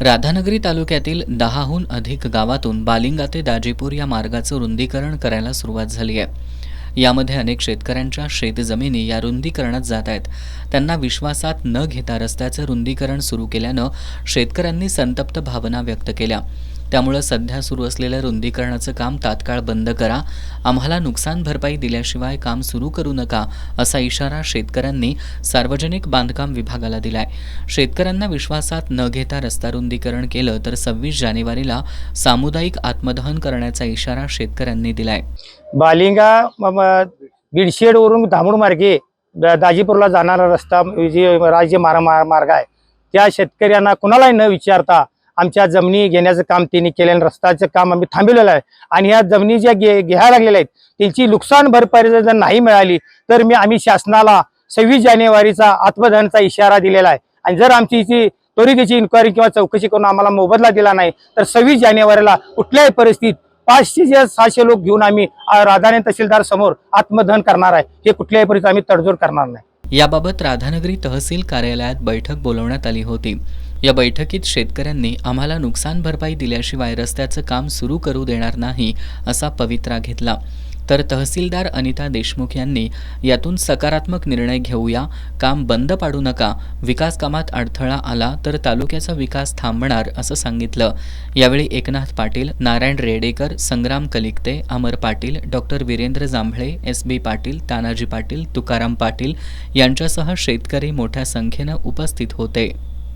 राधानगरी तालुक्यातील 10हून अधिक गावातून बालिंगा ते दाजीपूर या मार्गाचं रुंदीकरण करायला सुरुवात झाली आहे। यामध्ये अनेक शेतकऱ्यांच्या शेतजमिनी या रुंदीकरणात जात आहेत। त्यांना विश्वासात न घेता रस्त्याचं रुंदीकरण सुरू केल्यानं शेतकऱ्यांनी संतप्त भावना व्यक्त केल्या। त्यामुळे सध्या सुरू असलेलं रुंदीकरणाचं काम तात्काळ बंद करा, आम्हाला नुकसान भरपाई दिल्याशिवाय काम सुरू करू नका असा इशारा शेतकऱ्यांनी सार्वजनिक बांधकाम विभागाला दिलाय। शेतकऱ्यांना विश्वासात न घेता रस्ता रुंदीकरण केलं तर 26 जानेवारीला सामुदायिक आत्मदहन करण्याचा इशारा शेतकऱ्यांनी दिलाय। बालिंगा बीडशेड वरून धामूड मार्गे दाजीपूरला जाणारा रस्ता जे राज्य मार्ग आहे, त्या शेतकऱ्यांना कुणालाही न विचारता आमच्या जमिनी घेण्याचं काम त्यांनी केलेलं, रस्त्याचं काम आम्ही थांबवलेलं आहे। आणि ह्या जमिनी ज्या घ्यायला लागलेल्या आहेत त्यांची नुकसान भरपाई जर नाही मिळाली तर आम्ही शासनाला 26 जानेवारीचा आत्मदहनाचा इशारा दिलेला आहे। आणि जर आमची त्वरित इन्क्वायरी किंवा चौकशी करून आम्हाला मोबदला दिला नाही तर 26 जानेवारीला कुठल्याही परिस्थितीत 500 ते 600 लोक घेऊन आम्ही राधानगरी तहसीलदार समोर आत्मदहन करणार आहे। हे कुठल्याही परिस्थितीत आम्ही तडजोड करणार नाही। याबाबत राधानगरी तहसील कार्यालयात बैठक बोलवण्यात आली होती। या बैठकीत शेतकऱ्यांनी आम्हाला नुकसान भरपाई दिल्याशिवाय रस्त्याचं काम सुरू करू देणार नाही असा पवित्रा घेतला। तर तहसीलदार अनिता देशमुख यांनी यातून सकारात्मक निर्णय घेऊया, काम बंद पाडू नका, विकास कामात अडथळा आला तर तालुक्याचा विकास थांबणार असं सांगितलं। यावेळी एकनाथ पाटील, नारायण रेडेकर, संग्राम कलिकते, अमर पाटील, डॉक्टर वीरेंद्र जांभळे, SB पाटील, तानाजी पाटील, तुकाराम पाटील यांच्यासह शेतकरी मोठ्या संख्येनं उपस्थित होते।